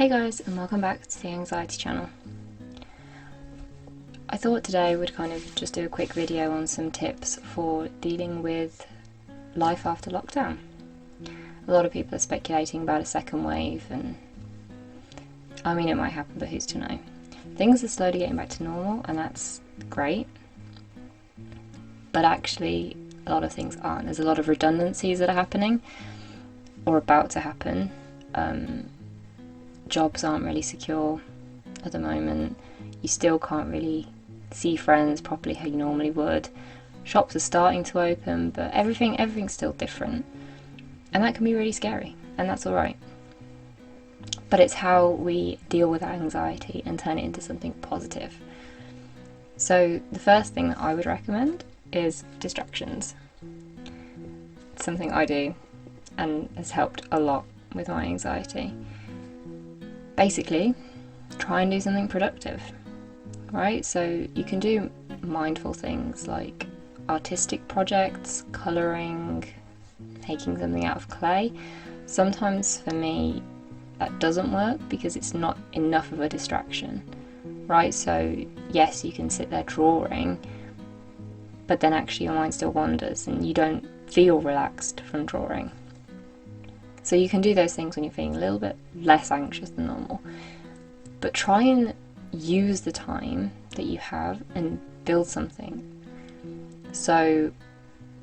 Hey guys, and welcome back to the Anxiety channel. I thought today we'd kind of just do a quick video on some tips for dealing with life after lockdown. A lot of people are speculating about a second wave, and I mean it might happen, but who's to know? Things are slowly getting back to normal, and that's great. But actually, a lot of things aren't. There's a lot of redundancies that are happening, or about to happen. Jobs aren't really secure at the moment. You still can't really see friends properly how you normally would. Shops are starting to open, but everything's still different. And that can be really scary, and that's alright. But it's how we deal with our anxiety and turn it into something positive. So the first thing that I would recommend is distractions. It's something I do and has helped a lot with my anxiety. Basically, try and do something productive, right? So you can do mindful things like artistic projects, colouring, making something out of clay. Sometimes for me that doesn't work because it's not enough of a distraction, right? So yes, you can sit there drawing, but then actually your mind still wanders and you don't feel relaxed from drawing. So you can do those things when you're feeling a little bit less anxious than normal. But try and use the time that you have and build something. So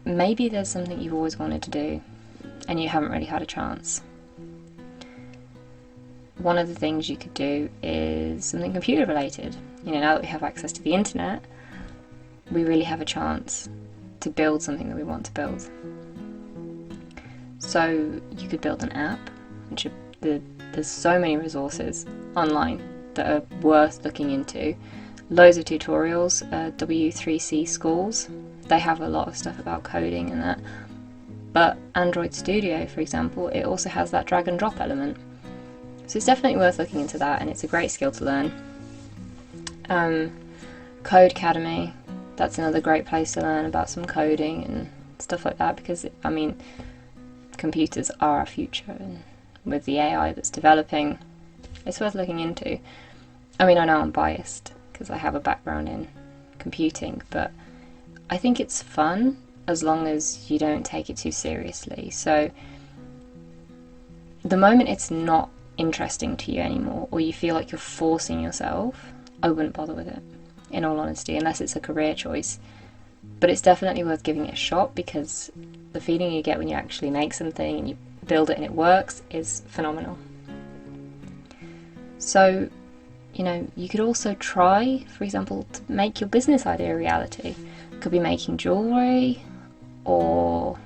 maybe there's something you've always wanted to do and you haven't really had a chance. One of the things you could do is something computer related. Now that we have access to the internet, we really have a chance to build something that we want to build. So you could build an app, which there's so many resources online that are worth looking into. Loads of tutorials, W3C schools, they have a lot of stuff about coding and that. But Android Studio, for example, it also has that drag and drop element. So it's definitely worth looking into that, and it's a great skill to learn. Code Academy, that's another great place to learn about some coding and stuff like that, because computers are our future, and with the AI that's developing, it's worth looking into. I mean, I know I'm biased because I have a background in computing, but I think it's fun as long as you don't take it too seriously. So the moment it's not interesting to you anymore, or you feel like you're forcing yourself, I wouldn't bother with it, in all honesty, unless it's a career choice. But it's definitely worth giving it a shot, because the feeling you get when you actually make something and you build it and it works is phenomenal. So, you could also try, for example, to make your business idea a reality. It could be making jewellery, or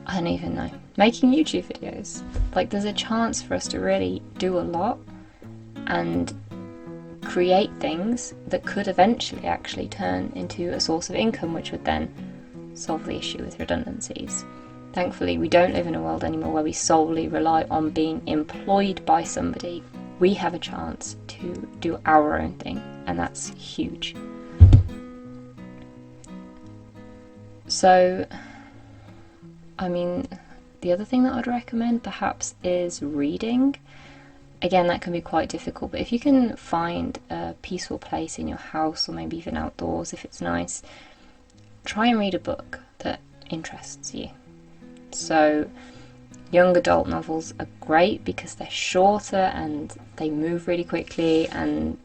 I don't even know, making YouTube videos. Like, there's a chance for us to really do a lot and create things that could eventually actually turn into a source of income, which would then solve the issue with redundancies. Thankfully, we don't live in a world anymore where we solely rely on being employed by somebody. We have a chance to do our own thing, and that's huge. So, the other thing that I'd recommend perhaps is reading. Again, that can be quite difficult, but if you can find a peaceful place in your house, or maybe even outdoors if it's nice, try and read a book that interests you. So young adult novels are great because they're shorter and they move really quickly and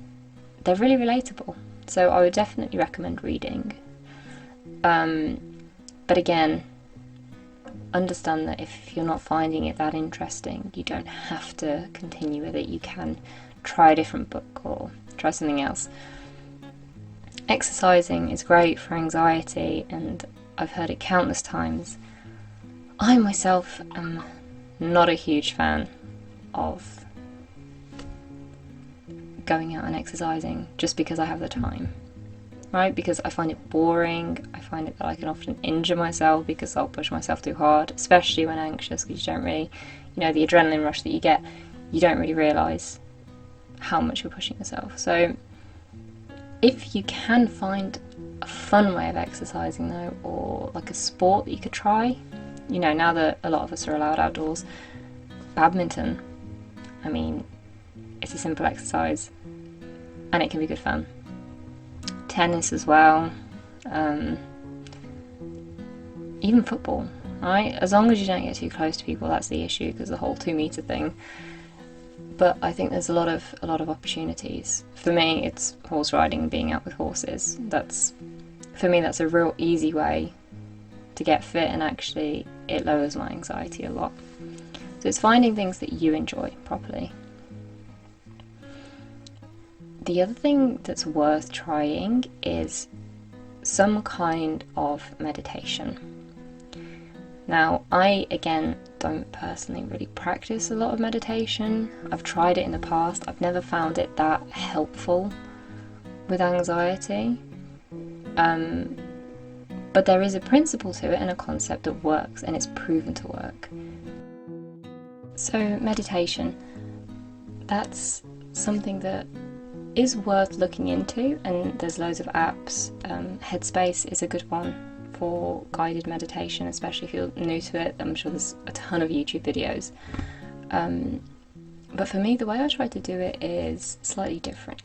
they're really relatable. So I would definitely recommend reading. But again, understand that if you're not finding it that interesting, you don't have to continue with it. You can try a different book or try something else. Exercising is great for anxiety, and I've heard it countless times. I myself am not a huge fan of going out and exercising just because I have the time, right? Because I find it boring. I find it that I can often injure myself because I'll push myself too hard, especially when anxious, because you don't really, the adrenaline rush that you get, you don't really realise how much you're pushing yourself. So if you can find a fun way of exercising though, or like a sport that you could try, now that a lot of us are allowed outdoors, badminton, I mean, it's a simple exercise and it can be good fun. Tennis as well, even football, right? As long as you don't get too close to people, that's the issue, because the whole 2 meter thing. But I think there's a lot of opportunities. For me, it's horse riding, being out with horses. For me, that's a real easy way to get fit, and actually it lowers my anxiety a lot. So it's finding things that you enjoy properly. The other thing that's worth trying is some kind of meditation. Now, I, again, don't personally really practice a lot of meditation. I've tried it in the past. I've never found it that helpful with anxiety. But there is a principle to it and a concept that works, and it's proven to work. So meditation, that's something that is worth looking into, and there's loads of apps. Headspace is a good one for guided meditation, especially if you're new to it. I'm sure there's a ton of YouTube videos. But for me, the way I try to do it is slightly different.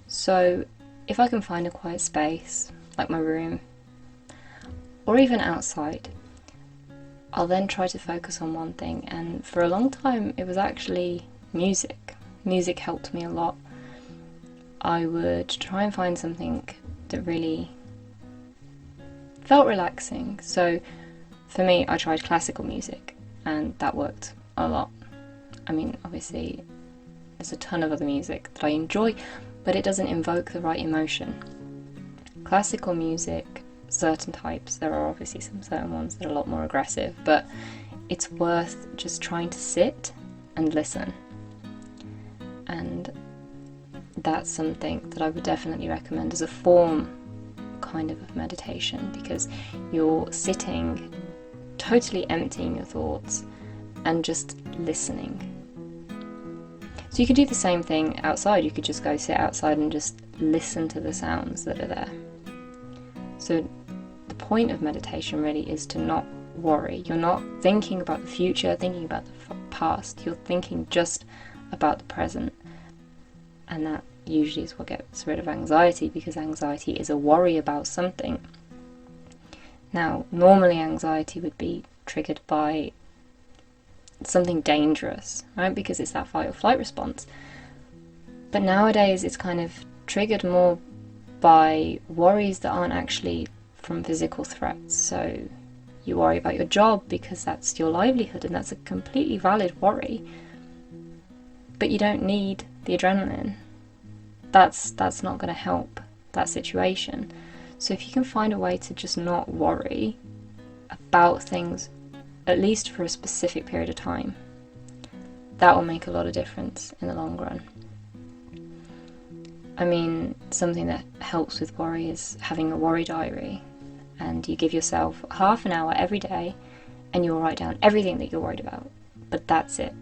So if I can find a quiet space, like my room, or even outside, I'll then try to focus on one thing. And for a long time, it was actually music. Music helped me a lot. I would try and find something that really felt relaxing. So for me, I tried classical music, and that worked a lot. I mean, obviously, there's a ton of other music that I enjoy, but it doesn't invoke the right emotion. Classical music, certain types, there are obviously some certain ones that are a lot more aggressive, but it's worth just trying to sit and listen. And that's something that I would definitely recommend as a form kind of meditation, because you're sitting, totally emptying your thoughts and just listening. So you could do the same thing outside. You could just go sit outside and just listen to the sounds that are there. So the point of meditation really is to not worry. You're not thinking about the future, thinking about the past. You're thinking just about the present. And that usually is what gets rid of anxiety, because anxiety is a worry about something. Now, normally anxiety would be triggered by something dangerous, right? Because it's that fight or flight response. But nowadays it's kind of triggered more by worries that aren't actually from physical threats. So you worry about your job because that's your livelihood, and that's a completely valid worry. But you don't need the adrenaline. That's not going to help that situation. So if you can find a way to just not worry about things, at least for a specific period of time, that will make a lot of difference in the long run. I mean, something that helps with worry is having a worry diary, and you give yourself half an hour every day and you'll write down everything that you're worried about. But that's it.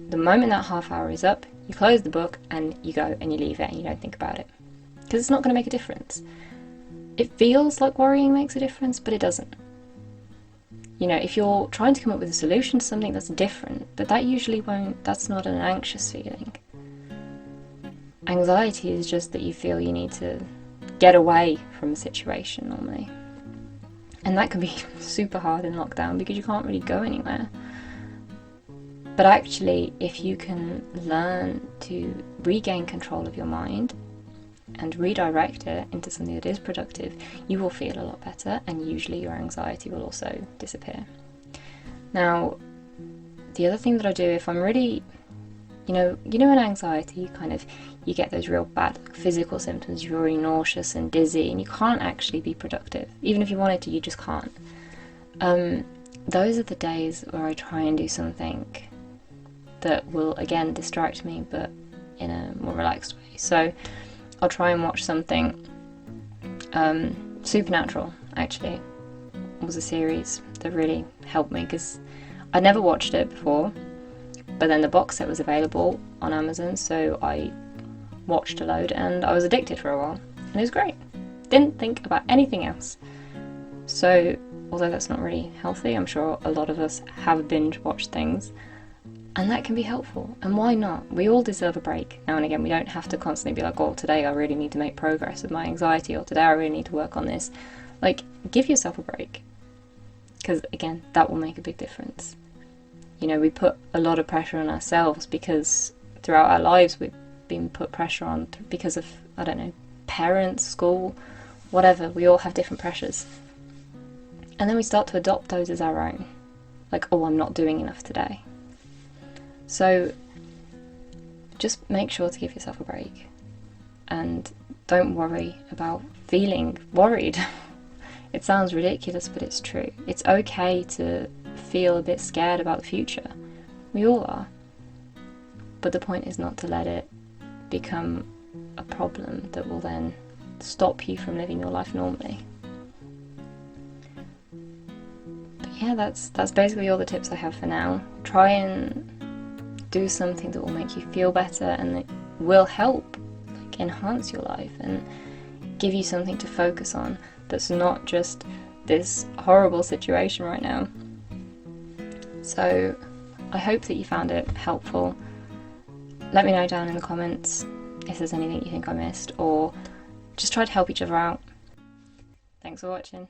The moment that half hour is up, you close the book and you go and you leave it and you don't think about it, because it's not going to make a difference. It feels like worrying makes a difference, but it doesn't. You know, if you're trying to come up with a solution to something, that's different, but that usually won't, that's not an anxious feeling. Anxiety is just that you feel you need to get away from a situation normally. And that can be super hard in lockdown because you can't really go anywhere. But actually, if you can learn to regain control of your mind and redirect it into something that is productive, you will feel a lot better, and usually your anxiety will also disappear. Now, the other thing that I do if I'm really, you know in anxiety, you get those real bad physical symptoms. You're really nauseous and dizzy, and you can't actually be productive. Even if you wanted to, you just can't. Those are the days where I try and do something that will, again, distract me, but in a more relaxed way. So I'll try and watch something. Supernatural, actually, was a series that really helped me, because I'd never watched it before, but then the box set was available on Amazon, so I watched a load and I was addicted for a while, and it was great. Didn't think about anything else. So although that's not really healthy, I'm sure a lot of us have binge watched things. And that can be helpful. And why not? We all deserve a break now and again. We don't have to constantly be like, oh, today I really need to make progress with my anxiety, or today I really need to work on this. Like, give yourself a break. Because, again, that will make a big difference. You know, we put a lot of pressure on ourselves because throughout our lives we've been put pressure on because of, I don't know, parents, school, whatever. We all have different pressures. And then we start to adopt those as our own. Like, oh, I'm not doing enough today. So just make sure to give yourself a break. And don't worry about feeling worried. It sounds ridiculous, but it's true. It's okay to feel a bit scared about the future. We all are. But the point is not to let it become a problem that will then stop you from living your life normally. But yeah, that's basically all the tips I have for now. Try and do something that will make you feel better and that will help, like, enhance your life and give you something to focus on that's not just this horrible situation right now. So I hope that you found it helpful. Let me know down in the comments if there's anything you think I missed, or just try to help each other out. Thanks for watching.